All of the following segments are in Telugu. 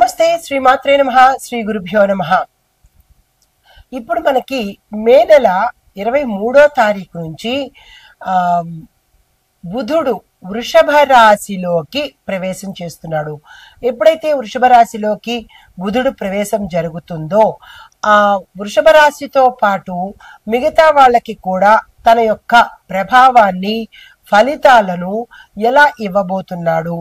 నమస్తే శ్రీమాత్రే నమః శ్రీ గురుభ్యో నమః. ఇప్పుడు మనకి మే నెల 23వ తారీఖు నుంచి బుధుడు వృషభ రాశిలోకి ప్రవేశం చేస్తున్నాడు. ఎప్పుడైతే వృషభ రాశిలోకి బుధుడు ప్రవేశం జరుగుతుందో ఆ వృషభ రాశితో పాటు మిగతా వాళ్ళకి కూడా తన యొక్క ప్రభావాన్ని ఫలితాలను ఎలా ఇవ్వబోతున్నాడు,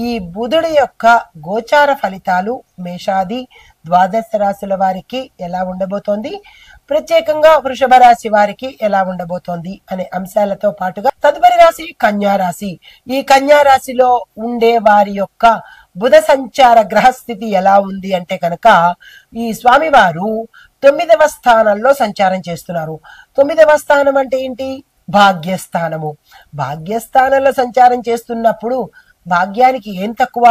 ఈ బుధుడి యొక్క గోచార ఫలితాలు మేషాది ద్వాదశ రాశుల వారికి ఎలా ఉండబోతోంది, ప్రత్యేకంగా వృషభ రాశి వారికి ఎలా ఉండబోతోంది అనే అంశాలతో పాటుగా తదుపరి రాశి కన్యా రాశి. ఈ కన్యా రాశిలో ఉండే వారి యొక్క బుధ సంచార గ్రహస్థితి ఎలా ఉంది అంటే కనుక ఈ స్వామివారు 9వ స్థానంలో సంచారం చేస్తున్నారు. 9వ స్థానం అంటే ఏంటి? భాగ్యస్థానము. భాగ్యస్థానంలో సంచారం చేస్తున్నప్పుడు భాగ్యానికి ఏం తక్కువ?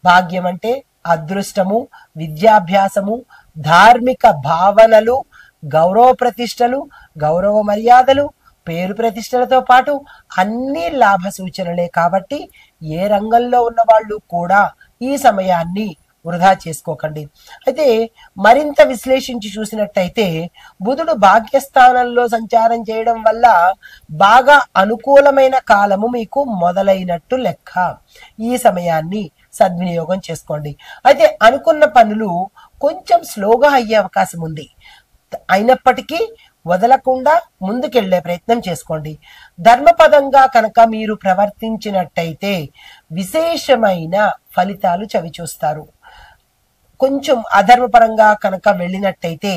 భాగ్యం అంటే అదృష్టము, విద్యాభ్యాసము, ధార్మిక భావనలు, గౌరవ ప్రతిష్టలు, గౌరవ మర్యాదలు, పేరు ప్రతిష్టలతో పాటు అన్ని లాభ సూచనలే. కాబట్టి ఏ రంగంలో ఉన్న వాళ్ళు కూడా ఈ సమయాన్ని వృధా చేసుకోకండి. అయితే మరింత విశ్లేషించి చూసినట్టయితే బుధుడు భాగ్యస్థానంలో సంచారం చేయడం వల్ల బాగా అనుకూలమైన కాలము మీకు మొదలైనట్టు లెక్క. ఈ సమయాన్ని సద్వినియోగం చేసుకోండి. అయితే అనుకున్న పనులు కొంచెం స్లోగా అయ్యే అవకాశం ఉంది. అయినప్పటికీ వదలకుండా ముందుకెళ్లే ప్రయత్నం చేసుకోండి. ధర్మపదంగా కనుక మీరు ప్రవర్తించినట్టయితే విశేషమైన ఫలితాలు చవిచూస్తారు. కొంచెం అధర్మపరంగా కనుక వెళ్ళినట్టయితే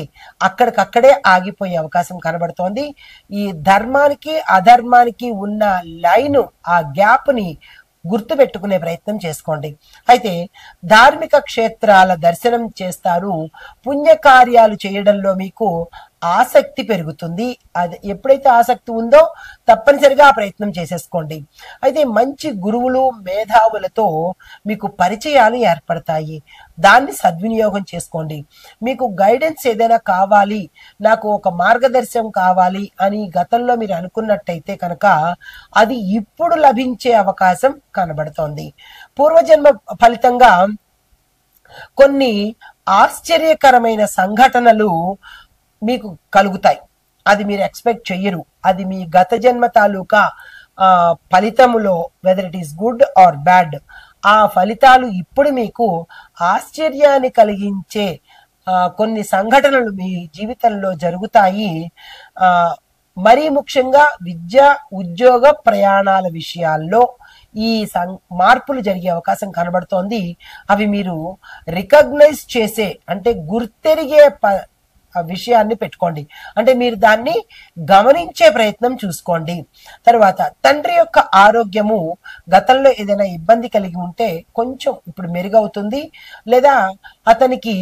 అక్కడికక్కడే ఆగిపోయే అవకాశం కనబడుతోంది. ఈ ధర్మానికి అధర్మానికి ఉన్న లైను, ఆ గ్యాప్ ని గుర్తు పెట్టుకునే ప్రయత్నం చేసుకోండి. అయితే ధార్మిక క్షేత్రాల దర్శనం చేస్తారు. పుణ్యకార్యాలు చేయడంలో మీకు ఆసక్తి పెరుగుతుంది. అది ఎప్పుడైతే ఆసక్తి ఉందో తప్పనిసరిగా ఆ ప్రయత్నం చేసేసుకోండి. అయితే మంచి గురువులు, మేధావులతో మీకు పరిచయాలు ఏర్పడతాయి. దాన్ని సద్వినియోగం చేసుకోండి. మీకు గైడెన్స్ ఏదైనా కావాలి, నాకు ఒక మార్గదర్శనం కావాలి అని గతంలో మీరు అనుకున్నట్టయితే కనుక అది ఇప్పుడు లభించే అవకాశం కనబడుతోంది. పూర్వజన్మ ఫలితంగా కొన్ని ఆశ్చర్యకరమైన సంఘటనలు మీకు కలుగుతాయి. అది మీరు ఎక్స్పెక్ట్ చెయ్యరు. అది మీ గత జన్మ తాలూకా ఫలితములో whether it is good or bad, ఆ ఫలితాలు ఇప్పుడు మీకు ఆశ్చర్యాన్ని కలిగించే కొన్ని సంఘటనలు మీ జీవితంలో జరుగుతాయి. మరీ ముఖ్యంగా విద్య, ఉద్యోగ, ప్రయాణాల విషయాల్లో ఈ మార్పులు జరిగే అవకాశం కనబడుతోంది. అవి మీరు రికగ్నైజ్ చేసే, అంటే గుర్తెరిగే విషయాన్ని పెట్టుకోండి. అంటే మీరు దాన్ని గమనించే ప్రయత్నం చూసుకోండి. తర్వాత తండ్రి యొక్క ఆరోగ్యము గతంలో ఏదైనా ఇబ్బంది కలిగి ఉంటే కొంచెం ఇప్పుడు మెరుగవుతుంది. లేదా అతనికి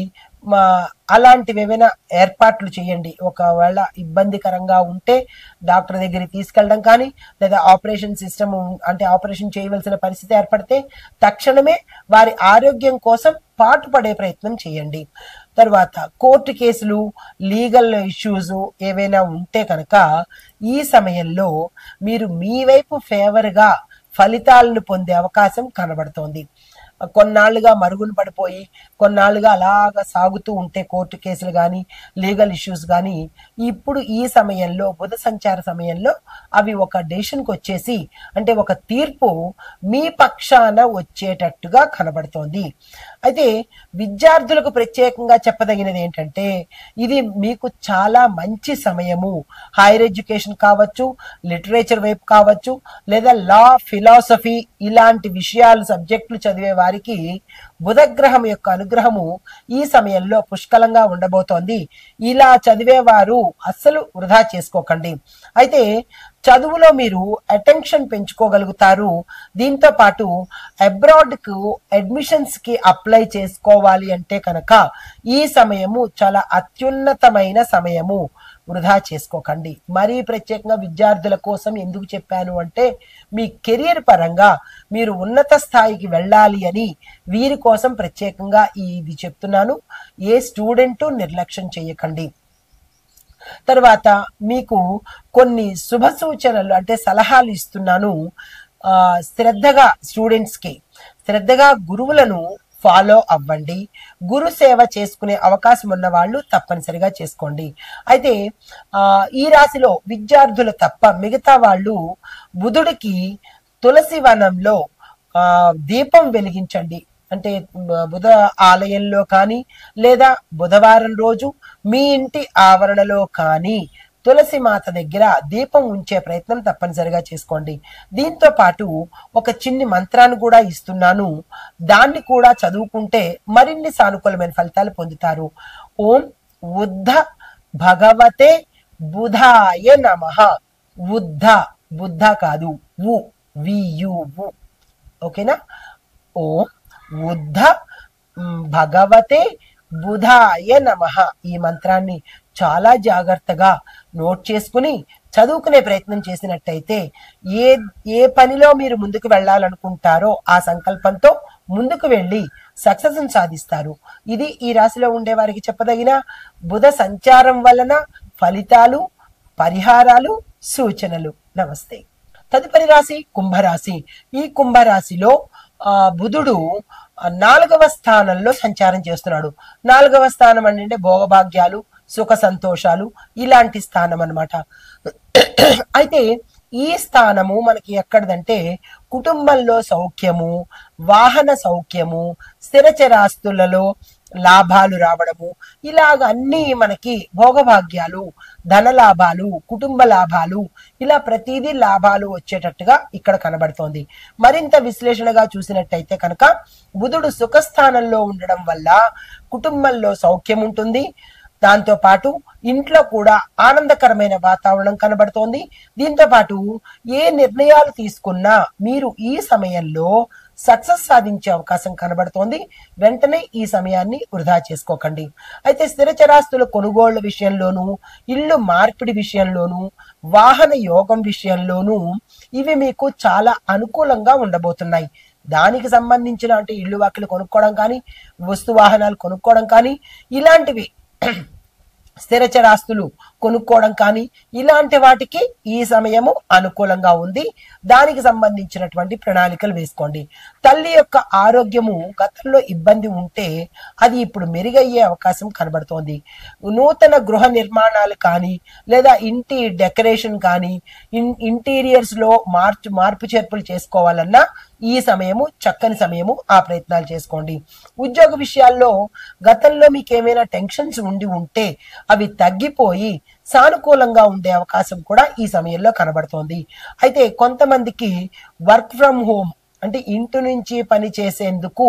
అలాంటివి ఏమైనా ఏర్పాట్లు చేయండి. ఒకవేళ ఇబ్బందికరంగా ఉంటే డాక్టర్ దగ్గరికి తీసుకెళ్ళడం కానీ, లేదా ఆపరేషన్ సిస్టమ్ అంటే ఆపరేషన్ చేయవలసిన పరిస్థితి ఏర్పడితే తక్షణమే వారి ఆరోగ్యం కోసం పాటుపడే ప్రయత్నం చేయండి. తర్వాత కోర్టు కేసులు, లీగల్ ఇష్యూస్ ఏవైనా ఉంటే కనుక ఈ సమయంలో మీరు మీ వైపు ఫేవర్గా ఫలితాలను పొందే అవకాశం కనబడుతోంది. కొన్నాళ్లుగా మరుగున పడిపోయి కొన్నాళ్లుగా అలాగా సాగుతూ ఉంటే కోర్టు కేసులు కానీ, లీగల్ ఇష్యూస్ కానీ, ఇప్పుడు ఈ సమయంలో బుధ సంచార సమయంలో అవి ఒక డెసిషన్కి వచ్చేసి, అంటే ఒక తీర్పు మీ పక్షాన వచ్చేటట్టుగా కనబడుతోంది. అయితే విద్యార్థులకు ప్రత్యేకంగా చెప్పదగినది ఏంటంటే ఇది మీకు చాలా మంచి సమయము. హైయర్ ఎడ్యుకేషన్ కావచ్చు, లిటరేచర్ వైపు కావచ్చు, లేదా లా, ఫిలాసఫీ ఇలాంటి విషయాలు సబ్జెక్టులు చదివే వారికి బుధగ్రహం యొక్క అనుగ్రహము ఈ సమయంలో పుష్కలంగా ఉండబోతోంది. ఇలా చదివేవారు అస్సలు వృధా చేసుకోకండి. అయితే చదువులో మీరు అటెన్షన్ పెంచుకోగలుగుతారు. దీంతో పాటు అబ్రాడ్ కు అడ్మిషన్స్ కి అప్లై చేసుకోవాలి అంటే కనుక ఈ సమయము చాలా అత్యున్నతమైన సమయము. వృధా చేసుకోకండి. మరీ ప్రత్యేకంగా విద్యార్థుల కోసం ఎందుకు చెప్పాను అంటే మీ కెరియర్ పరంగా మీరు ఉన్నత స్థాయికి వెళ్ళాలి అని వీరి కోసం ప్రత్యేకంగా ఇది చెప్తున్నాను. ఏ స్టూడెంట్ నిర్లక్ష్యం చేయకండి. తర్వాత మీకు కొన్ని శుభ సూచనలు అంటే సలహాలు ఇస్తున్నాను. శ్రద్ధగా స్టూడెంట్స్ కి శ్రద్ధగా గురువులను ఫాలో అవ్వండి. గురు సేవ చేసుకునే అవకాశం ఉన్న వాళ్ళు తప్పనిసరిగా చేసుకోండి. అయితే ఈ రాశిలో విద్యార్థులు తప్ప మిగతా వాళ్ళు బుధుడికి తులసి వనంలో దీపం వెలిగించండి. అంటే బుధ ఆలయంలో కానీ లేదా బుధవారం రోజు మీ ఇంటి ఆవరణలో కానీ తులసి మాత దగ్గర దీపం ఉంచే ప్రయత్నం తప్పనిసరిగా చేసుకోండి. దీంతో పాటు ఒక చిన్ని మంత్రాన్ని కూడా ఇస్తున్నాను, దాన్ని కూడా చదువుకుంటే మరిన్ని సానుకూలమైన ఫలితాలు పొందుతారు. ఓం ఉద్ధ భగవతే బుధాయ నమః. ఉద్ధ, బుద్ధ కాదు, వు వియు, ఓకేనా? ఓం ఉద్ధ భగవతే బుధాయ నమః. ఈ మంత్రాన్ని చాలా జాగ్రత్తగా నోట్ చేసుకుని చదువుకునే ప్రయత్నం చేసినట్టయితే ఏ పనిలో మీరు ముందుకు వెళ్ళాలనుకుంటారో ఆ సంకల్పంతో ముందుకు వెళ్ళి సక్సెస్ సాధిస్తారు. ఇది ఈ రాశిలో ఉండే వారికి చెప్పదగిన బుధ సంచారం వలన ఫలితాలు, పరిహారాలు, సూచనలు. నమస్తే. తదుపరి రాశి కుంభరాశి. ఈ కుంభరాశిలో బుధుడు 4వ స్థానంలో సంచారం చేస్తున్నాడు. 4వ స్థానం అంటే భోగభాగ్యాలు, సుఖ సంతోషాలు ఇలాంటి స్థానం అన్నమాట. అయితే ఈ స్థానము మనకి ఎక్కడదంటే కుటుంబంలో సౌఖ్యము, వాహన సౌఖ్యము, స్థిరచరాస్తులలో లాభాలు రావడము, ఇలాగ అన్ని మనకి భోగభాగ్యాలు, ధన లాభాలు, కుటుంబ లాభాలు, ఇలా ప్రతిదీ లాభాలు వచ్చేటట్టుగా ఇక్కడ కనబడుతోంది. మరింత విశ్లేషణగా చూసినట్టయితే కనుక బుధుడు సుఖస్థానంలో ఉండడం వల్ల కుటుంబంలో సౌఖ్యం ఉంటుంది. దాంతో పాటు ఇంట్లో కూడా ఆనందకరమైన వాతావరణం కనబడుతోంది. దీంతో పాటు ఏ నిర్ణయాలు తీసుకున్నా మీరు ఈ సమయంలో సక్సెస్ సాధించే అవకాశం కనబడుతోంది. వెంటనే ఈ సమయాన్ని వృధా చేసుకోకండి. అయితే స్థిరచరాస్తుల కొనుగోళ్ల విషయంలోనూ, ఇల్లు మార్పిడి విషయంలోనూ, వాహన యోగం విషయంలోనూ ఇవి మీకు చాలా అనుకూలంగా ఉండబోతున్నాయి. దానికి సంబంధించిన అంటే ఇల్లు వాకిలు కొనుక్కోవడం కానీ, వస్తు వాహనాలు కొనుక్కోవడం కానీ, ఇలాంటివి స్థిరచరాస్తులు కొనుక్కోవడం కానీ ఇలాంటి వాటికి ఈ సమయము అనుకూలంగా ఉంది. దానికి సంబంధించినటువంటి ప్రణాళికలు వేసుకోండి. తల్లి యొక్క ఆరోగ్యము గతంలో ఇబ్బంది ఉంటే అది ఇప్పుడు మెరుగయ్యే అవకాశం కనబడుతోంది. నూతన గృహ నిర్మాణాలు కానీ లేదా ఇంటి డెకరేషన్ కానీ ఇంటీరియర్స్ లో మార్పు చేర్పులు చేసుకోవాలన్నా ఈ సమయము చక్కని సమయము. ఆ ప్రయత్నాలు చేసుకోండి. ఉద్యోగ విషయాల్లో గతంలో మీకు ఏమైనా టెన్షన్స్ ఉంటే అవి తగ్గిపోయి సానుకూలంగా ఉండే అవకాశం కూడా ఈ సమయంలో కనబడుతోంది. అయితే కొంతమందికి వర్క్ ఫ్రమ్ హోమ్ అంటే ఇంటి నుంచి పని చేసేందుకు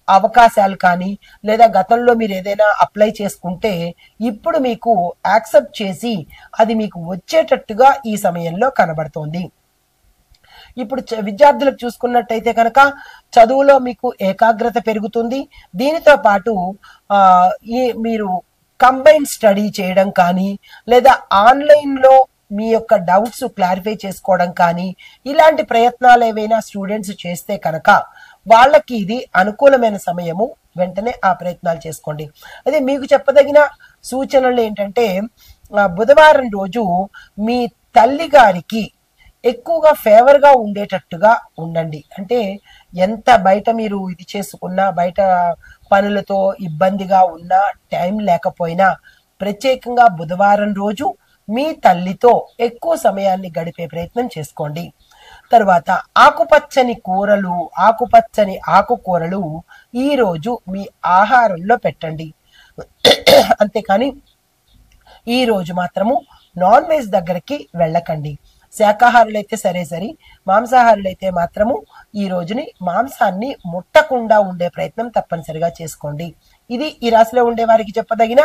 అవకాశాలు కానీ లేదా గతంలో మీరు ఏదైనా అప్లై చేసుకుంటే ఇప్పుడు మీకు యాక్సెప్ట్ చేసి అది మీకు వచ్చేటట్టుగా ఈ సమయంలో కనబడుతోంది. ఇప్పుడు విద్యార్థులకు చూసుకున్నట్టయితే కనుక చదువులో మీకు ఏకాగ్రత పెరుగుతుంది. దీనితో పాటు మీరు కంబైన్ స్టడీ చేయడం కానీ లేదా ఆన్లైన్ లో మీ యొక్క డౌట్స్ క్లారిఫై చేసుకోవడం కానీ ఇలాంటి ప్రయత్నాలు ఏవైనా స్టూడెంట్స్ చేస్తే కనుక వాళ్ళకి ఇది అనుకూలమైన సమయము. వెంటనే ఆ ప్రయత్నాలు చేసుకోండి. అదే మీకు చెప్పదగిన సూచనలు ఏంటంటే బుధవారం రోజు మీ తల్లి గారికి ఎక్కువగా ఫేవర్ గా ఉండేటట్టుగా ఉండండి. అంటే ఎంత బయట మీరు ఇది చేసుకున్నా, బయట పనులతో ఇబ్బందిగా ఉన్నా, టైం లేకపోయినా ప్రత్యేకంగా బుధవారం రోజు మీ తల్లితో ఎక్కువ సమయాన్ని గడిపే ప్రయత్నం చేసుకోండి. తర్వాత ఆకుపచ్చని కూరలు, ఆకుపచ్చని ఆకుకూరలు ఈ రోజు మీ ఆహారంలో పెట్టండి. అంతేకాని ఈ రోజు మాత్రము నాన్ వెజ్ దగ్గరికి వెళ్ళకండి. శాకాహారులైతే సరే, మాంసాహారులైతే మాత్రము ఈ రోజుని మాంసాన్ని ముట్టకుండా ఉండే ప్రయత్నం తప్పనిసరిగా చేసుకోండి. ఇది ఈ రాశిలో ఉండే వారికి చెప్పదగిన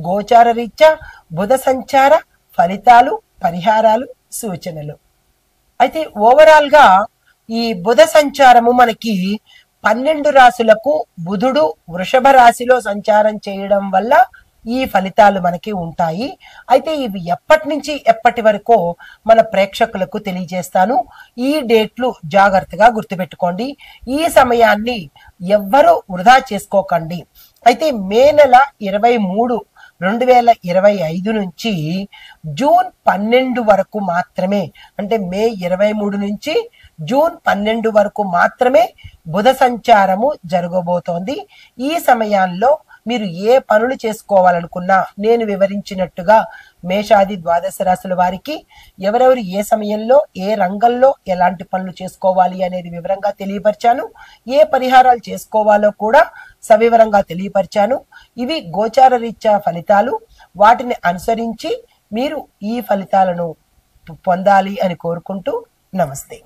గోచార రీత్యా బుధ సంచార ఫలితాలు, పరిహారాలు, సూచనలు. అయితే ఓవరాల్ గా ఈ బుధ సంచారము మనకి 12 రాశులకు బుధుడు వృషభ రాశిలో సంచారం చేయడం వల్ల ఈ ఫలితాలు మనకి ఉంటాయి. అయితే ఇవి ఎప్పటి నుంచి ఎప్పటి వరకు మన ప్రేక్షకులకు తెలియజేస్తాను. ఈ డేట్లు జాగ్రత్తగా గుర్తుపెట్టుకోండి. ఈ సమయాన్ని ఎవ్వరూ వృధా చేసుకోకండి. అయితే మే నెల 23, 2025 నుంచి జూన్ 12 వరకు మాత్రమే, అంటే మే 23 నుంచి జూన్ 12 వరకు మాత్రమే బుధ సంచారము జరగబోతోంది. ఈ సమయాల్లో మీరు ఏ పనులు చేసుకోవాలనుకున్నా నేను వివరించినట్టుగా మేషాది ద్వాదశ రాశుల వారికి ఎవరెవరు ఏ సమయంలో ఏ రంగంలో ఎలాంటి పనులు చేసుకోవాలి అనేది వివరంగా తెలియపరిచాను. ఏ పరిహారాలు చేసుకోవాలో కూడా సవివరంగా తెలియపరిచాను. ఇవి గోచార రీత్యా ఫలితాలు. వాటిని అనుసరించి మీరు ఈ ఫలితాలను పొందాలి అని కోరుకుంటూ నమస్తే.